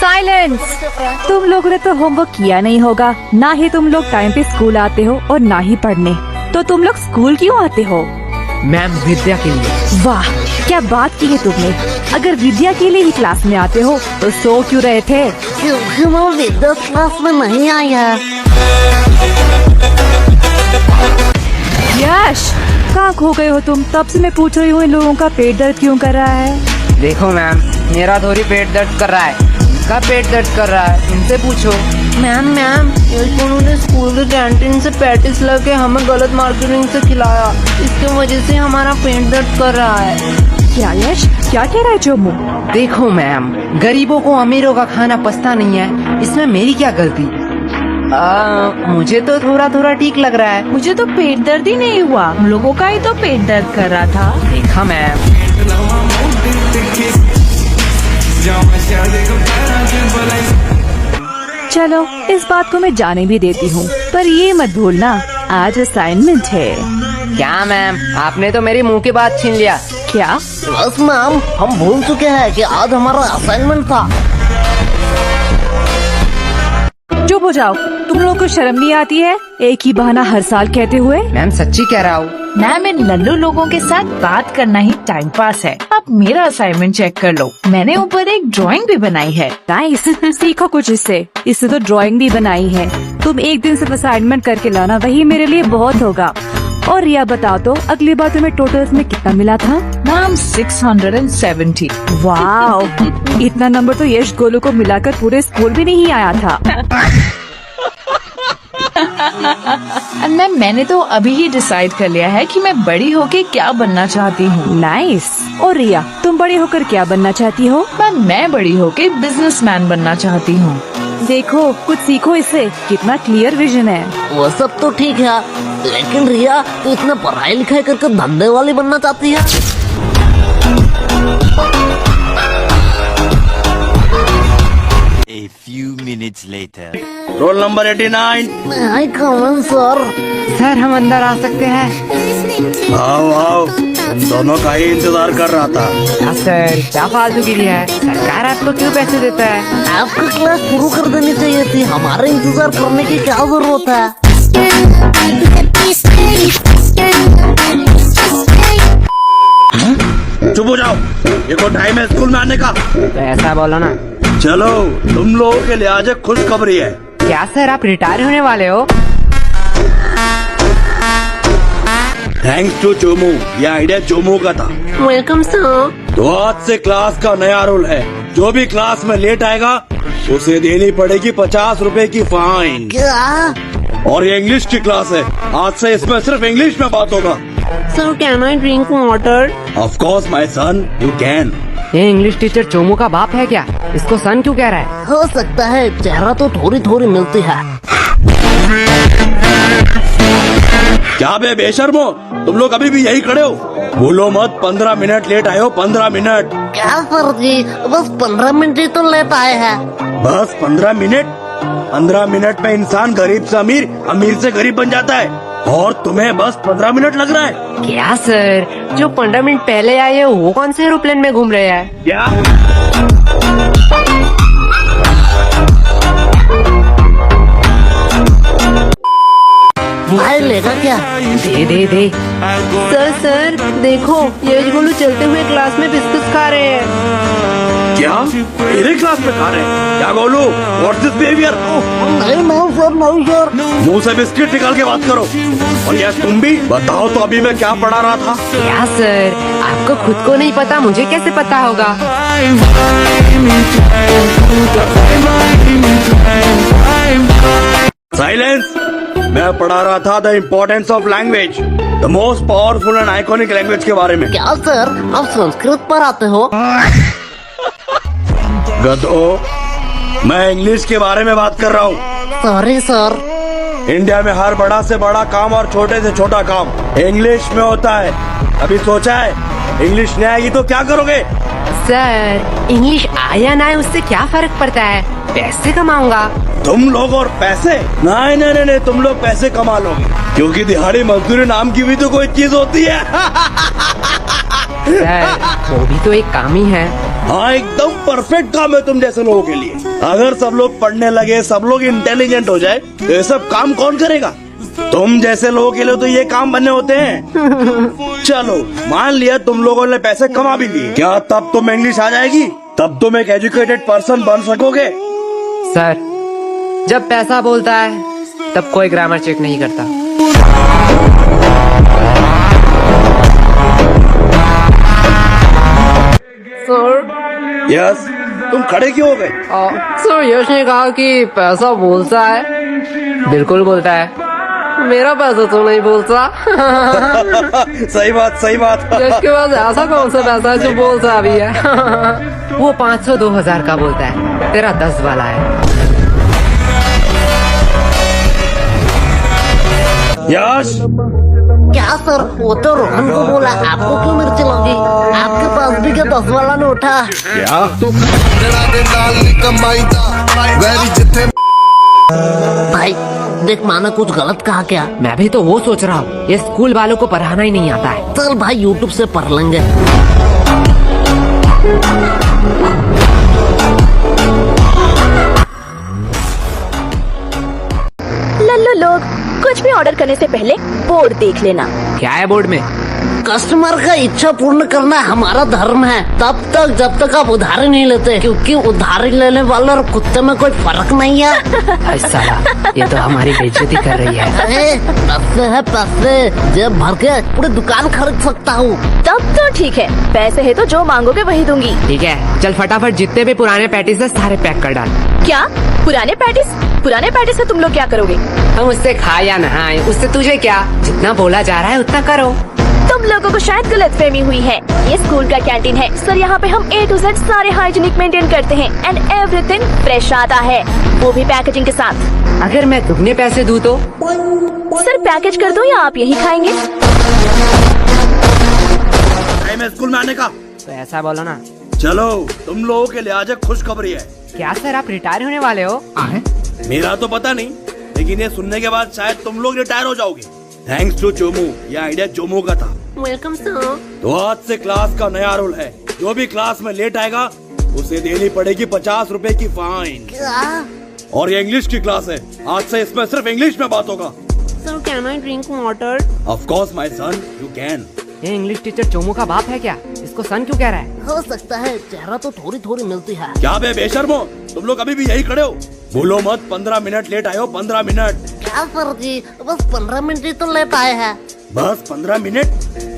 Silence. तुम लोगों ने तो होमवर्क किया नहीं होगा, ना ही तुम लोग टाइम पे स्कूल आते हो और ना ही पढ़ने। तो तुम लोग स्कूल क्यों आते हो? मैम विद्या के लिए। वाह, क्या बात की है तुमने। अगर विद्या के लिए ही क्लास में आते हो तो सो क्यों रहे थे? क्योंकि वो विद्या क्लास में नहीं आई है। यश, कहाँ खो गए हो तुम? तब से मैं पूछ रही हूँ इन लोगों का पेट दर्द क्यों कर रहा है। देखो मैम, मेरा थोड़ी पेट दर्द कर रहा है, इसका पेट दर्द कर रहा है, इनसे पूछो। मैम उन्होंने स्कूल के कैंटीन से पैटिस लेके हमें गलत मार्केटिंग से खिलाया, इसकी वजह से हमारा पेट दर्द कर रहा है। क्या यश, क्या कह रहा है जोमू? देखो मैम, गरीबों को अमीरों का खाना पचता नहीं है, इसमें मेरी क्या गलती? मुझे तो थोड़ा थोड़ा ठीक लग रहा है। मुझे तो पेट दर्द ही नहीं हुआ, हम लोगों का ही तो पेट दर्द कर रहा था। देखा मैम। चलो, इस बात को मैं जाने भी देती हूँ, पर ये मत भूलना आज असाइनमेंट है। क्या मैम, आपने तो मेरी मुंह की बात छीन लिया। क्या? बस मैम, हम भूल चुके हैं कि आज हमारा असाइनमेंट था। चुप हो जाओ, तुम लोगों को शर्म नहीं आती है एक ही बहाना हर साल कहते हुए? मैम सच्ची कह रहा हूँ। मैम, इन लल्लू लोगों के साथ बात करना ही टाइम पास है। अब मेरा असाइनमेंट चेक कर लो, मैंने ऊपर एक ड्राइंग भी बनाई है। नाइस, सीखो कुछ इससे तो ड्राइंग भी बनाई है। तुम एक दिन सिर्फ असाइनमेंट करके लाना, वही मेरे लिए बहुत होगा। और रिया बताओ तो, अगली बार तुम्हें टोटल्स में कितना मिला था? मैम 670। वाह, इतना नंबर तो यश गोलू को मिलाकर पूरे स्कूल भी नहीं आया था। मैम, मैंने तो अभी ही डिसाइड कर लिया है कि मैं बड़ी होके क्या बनना चाहती हूँ। नाइस। और रिया, तुम बड़ी होकर क्या बनना चाहती हो? मैम, मैं बड़ी होके बिजनेसमैन बनना चाहती हूँ। देखो, कुछ सीखो इससे, कितना क्लियर विजन है। वो सब तो ठीक है, लेकिन रिया तो इतना पढ़ाई लिखाई करके धंधे वाली बनना चाहती है। A few minutes later. Roll number 89। I come in sir. Sir, हम अंदर आ सकते हैं? आओ आओ, तुम दोनों का ही इंतजार कर रहा था। क्या सर, क्या फालतूगिरी है? सरकार आपको क्यों पैसे देता है? आपको क्लास शुरू कर देनी चाहिए थी, हमारे इंतजार करने की क्या जरूरत है? चुप हो जाओ, ये को टाइम है स्कूल में आने का। तो ऐसा बोलो ना। चलो, तुम लोगों के लिए आज एक खुशखबरी है। क्या सर, आप रिटायर होने वाले हो? थैंक्स टू चोमू, ये आइडिया चोमू का था। Welcome sir. तो आज से क्लास का नया रूल है, जो भी क्लास में लेट आएगा उसे देनी पड़ेगी 50 रुपए की फाइन। क्या? और ये इंग्लिश की क्लास है, आज से इसमें सिर्फ इंग्लिश में बात होगा। Sir, can I drink water? Of course my son, you can. ये इंग्लिश टीचर चोमू का बाप है क्या? इसको सन क्यों कह रहा है? हो सकता है, चेहरा तो थोड़ी थोड़ी मिलती है। क्या बे बेशर्मो, तुम लोग अभी भी यही खड़े हो? बोलो मत, 15 मिनट लेट आए हो। 15 मिनट। क्या सर जी, बस 15 मिनट ही तो लेट आए हैं। बस 15 मिनट? 15 मिनट में इंसान गरीब से अमीर, अमीर से गरीब बन जाता है, और तुम्हें बस 15 मिनट लग रहा है? क्या सर, जो 15 मिनट पहले आए हैं वो कौन से एरोप्लेन में घूम रहे हैं? क्या? भाई लेगा क्या? दे। सर देखो, यश गोलू चलते हुए क्लास में बिस्कुट खा रहे हैं। क्या मेरे क्लास में खा रहे हैं? क्या बोलू? What's this behaviour? नहीं सर। मुंह से बिस्किट निकाल के बात करो। और यस, तुम भी बताओ तो, अभी मैं क्या पढ़ा रहा था? क्या सर, आपको खुद को नहीं पता, मुझे कैसे पता होगा? साइलेंस। मैं पढ़ा रहा था the importance of language, the most powerful and iconic language के बारे में। क्या सर, आप संस्कृत पढ़ाते हो? गधो, मैं इंग्लिश के बारे में बात कर रहा हूँ। Sorry sir. इंडिया में हर बड़ा से बड़ा काम और छोटे से छोटा काम इंग्लिश में होता है। अभी सोचा है इंग्लिश नहीं आएगी तो क्या करोगे? सर, इंग्लिश आया ना आए उससे क्या फर्क पड़ता है? पैसे कमाऊंगा। तुम लोग और पैसे? नहीं, तुम लोग पैसे कमा लोगे, क्योंकि दिहाड़ी मजदूरी नाम की भी तो कोई चीज होती है। सर वो भी तो एक काम ही है। हाँ एकदम परफेक्ट काम है तुम जैसे लोगों के लिए। अगर सब लोग पढ़ने लगे, सब लोग इंटेलिजेंट हो जाए तो ये सब काम कौन करेगा? तुम जैसे लोगों के लिए तो ये काम बनने होते हैं। चलो मान लिया तुम लोगों ने पैसे कमा भी लिए, क्या तब तुम्हें इंग्लिश आ जाएगी? तब तुम एक एजुकेटेड पर्सन बन सकोगे? सर जब पैसा बोलता है तब कोई ग्रामर चेक नहीं करता। सर यस, तुम खड़े क्यों हो गए? सर यश ने कहा कि पैसा बोलता है। बिल्कुल बोलता है। मेरा पैसा तो नहीं बोलता। सही बात, सही बात। यश के पास ऐसा कौन सा पैसा है जो बोलता भी है? वो 500 2000 का बोलता है, तेरा 10 वाला है। यश क्या सर, वो तो रोहन को बोला, आपको क्यों मिर्ची लगी? आपके पास भी क्या 10 वाला नोट है? क्या? भाई देख, माना कुछ गलत कहा क्या? मैं भी तो वो सोच रहा हूँ, ये स्कूल वालों को पढ़ाना ही नहीं आता है। चल भाई यूट्यूब से पढ़ लेंगे। लल्लू लोग, कुछ भी ऑर्डर करने से पहले बोर्ड देख लेना। क्या है बोर्ड में? कस्टमर का इच्छा पूर्ण करना हमारा धर्म है, तब तक जब तक आप उधारी नहीं लेते, क्योंकि उधारी लेने वाले और कुत्ते में कोई फर्क नहीं है। साला ये तो हमारी बेइज्जती कर रही है। अरे पैसे है पैसे, जेब भर के पूरी दुकान खरीद सकता हूँ। तब तो ठीक है, पैसे है तो जो मांगोगे वही दूंगी। ठीक है, चल फटाफट जितने भी पुराने पैटीज है सारे पैक कर डाल। क्या पुराने पैटिस? पुराने पैटिस से तुम लोग क्या करोगे? हम उससे खाए या नहाए, उससे तुझे क्या? जितना बोला जा रहा है उतना करो। तुम लोगों को शायद गलतफहमी हुई है, ये स्कूल का कैंटीन है सर। यहाँ पे हम A to Z सारे हाइजीनिक मेंटेन करते हैं एंड एवरीथिंग फ्रेश आता है, वो भी पैकेजिंग के साथ। अगर मैं दुगने पैसे दूं तो? सर पैकेज कर दो या आप यही खाएंगे? टाइम है स्कूल में आने का। तो ऐसा बोलो ना। चलो तुम लोगों के लिए आज एक खुशखबरी है। क्या सर आप रिटायर होने वाले हो? मेरा तो पता नहीं, लेकिन ये सुनने के बाद शायद तुम लोग रिटायर हो जाओगे। थैंक्स टू चोमू, ये आइडिया चोमू का था। Welcome sir. तो आज से क्लास का नया रूल है, जो भी क्लास में लेट आएगा उसे देनी पड़ेगी 50 रुपए की फाइन। क्या? और ये इंग्लिश की क्लास है, आज से इसमें सिर्फ इंग्लिश में बात होगा। Sir can I drink water? Of course my son, you can. ये इंग्लिश टीचर चोमू का बाप है क्या? इसको सन क्यों कह रहा है? हो सकता है, चेहरा तो थोड़ी थोड़ी मिलती है। क्या बे बेशर्मो, तुम लोग अभी भी यही खड़े हो? बोलो मत 15 मिनट लेट आए हो। 15 मिनट। क्या सर जी, बस 15 मिनट ही तो लेट आए हैं। बस 15 मिनट?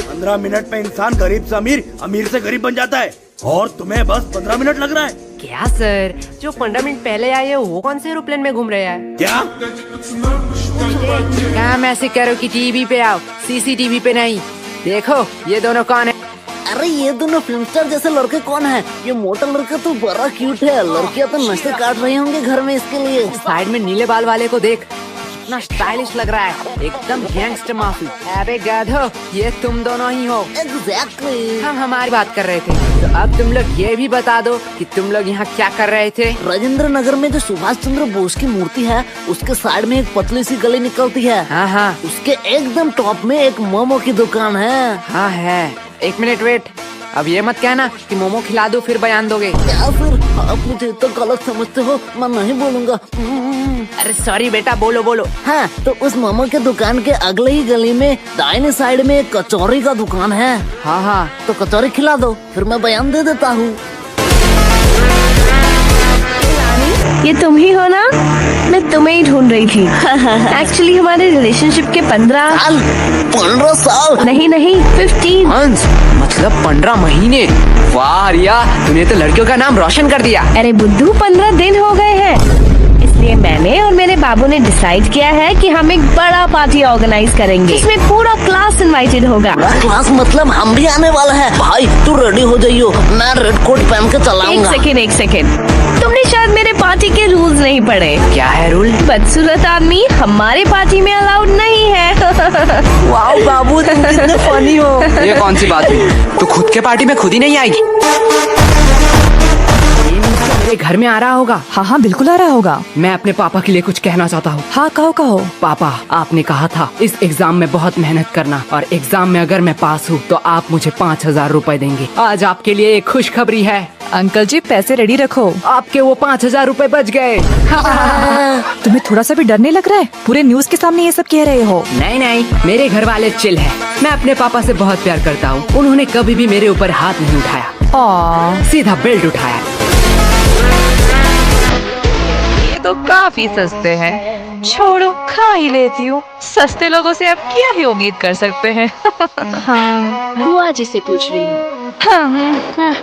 15 मिनट में इंसान गरीब से अमीर, अमीर से गरीब बन जाता है, और तुम्हें बस 15 मिनट लग रहा है? क्या सर, जो 15 मिनट पहले आए हैं वो कौन से एरोप्लेन में घूम रहे हैं? क्या? क्या मैं ऐसे कह रहा हूँ कि टीवी पे आओ, सीसीटीवी पे नहीं। देखो ये दोनों कौन है? अरे ये दोनों फिल्म स्टार जैसे लड़के कौन है? ये मोटा लड़का तो बड़ा क्यूट है, लड़कियां तो नशे काट रही होंगे घर में इसके लिए। साइड में नीले बाल वाले को देख, कितना स्टाइलिश लग रहा है, एकदम गैंगस्टर माफी। अबे गाधो, ये तुम दोनों ही हो। एग्जैक्टली। हम हमारी बात कर रहे थे, तो अब तुम लोग ये भी बता दो कि तुम लोग यहाँ क्या कर रहे थे? राजेंद्र नगर में जो सुभाष चंद्र बोस की मूर्ति है, उसके साइड में एक पतली सी गली निकलती है। हाँ हाँ उसके एकदम टॉप में एक मोमो की दुकान है। हाँ है। एक मिनट वेट, अब ये मत कहना कि मोमो खिला दो फिर बयान दोगे। क्या सर, आप मुझे तो गलत समझते हो, मैं नहीं बोलूँगा। अरे सॉरी बेटा, बोलो बोलो। हाँ, तो उस मोमो के दुकान के अगले ही गली में दाहिने साइड में एक कचौरी का दुकान है। हाँ हाँ तो कचौरी खिला दो, फिर मैं बयान दे देता हूँ। ये तुम ही हो ना? मैं तुम्हें ही ढूंढ रही थी। एक्चुअली हमारे रिलेशनशिप के 15 साल नहीं 15। हंस, मतलब 15 महीने। वाह रिया, तूने तो लड़कियों का नाम रोशन कर दिया। अरे बुद्धू, 15 दिन हो गए हैं, इसलिए मैंने और मेरे बाबू ने डिसाइड किया है कि हम एक बड़ा पार्टी ऑर्गेनाइज करेंगे, इसमें पूरा क्लास इनवाइटेड होगा। क्लास मतलब हम भी आने वाले हैं। भाई तू रेडी हो जाइयो, मैं रेड कोट पहन के चलाऊंगा। एक सेकेंड, तुमने शायद मेरे पार्टी के रूल्स नहीं पढ़े। क्या है रूल? बदसूरत आदमी हमारे पार्टी में अलाउड नहीं है। वाओ बाबू, तुम कितने फनी हो। ये कौन सी बात हुई? तू खुद के पार्टी में खुद ही नहीं आएगी? ये घर में आ रहा होगा? हाँ हाँ बिल्कुल आ रहा होगा। मैं अपने पापा के लिए कुछ कहना चाहता हूँ। हाँ कहो कहो। पापा, आपने कहा था इस एग्जाम में बहुत मेहनत करना और एग्जाम में अगर मैं पास हूँ तो आप मुझे 5,000 रुपए देंगे। आज आपके लिए एक खुशखबरी है। अंकल जी पैसे रेडी रखो। आपके वो 5,000 रुपए बच गए। तुम्हें थोड़ा सा भी डर नहीं लग रहा है? पूरे न्यूज़ के सामने ये सब कह रहे हो। नहीं नहीं, मेरे घर वाले चिल है। मैं अपने पापा से बहुत प्यार करता हूँ। उन्होंने कभी भी मेरे ऊपर हाथ नहीं उठाया, सीधा बेल्ट उठाया। ये तो काफी सस्ते हैं। छोड़ो, खा ही लेती हूँ। सस्ते लोगों से अब क्या ही उम्मीद कर सकते हैं। हाँ, बुआ जी से पूछ रही हूँ।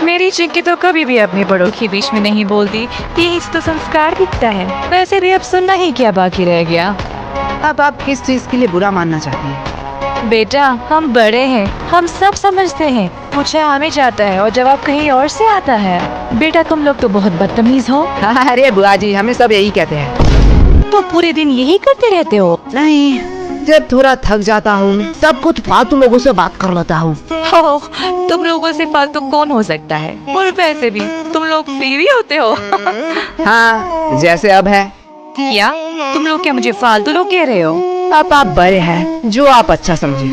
मेरी चिक्की तो कभी भी अपने बड़ों के बीच में नहीं बोलती। यही तो संस्कार दिखता है। वैसे भी अब सुनना ही क्या बाकी रह गया। अब आप किस चीज के लिए बुरा मानना चाहती हैं? बेटा, हम बड़े हैं, हम सब समझते हैं। पूछा हमें जाता है और जवाब कहीं और से आता है। बेटा, तुम लोग तो बहुत बदतमीज हो। अरे बुआ जी, हमें सब यही कहते हैं। तो पूरे दिन यही करते रहते हो? नहीं, जब थोड़ा थक जाता हूँ तब कुछ फालतू लोगों से बात कर लेता हूँ। तुम लोगों से फालतू कौन हो सकता है? और वैसे भी तुम लोग फ्री भी होते हो। हाँ, जैसे अब है। क्या तुम लोग क्या मुझे फालतू लोग कह रहे हो? अब आप बड़े हैं, जो आप अच्छा समझे।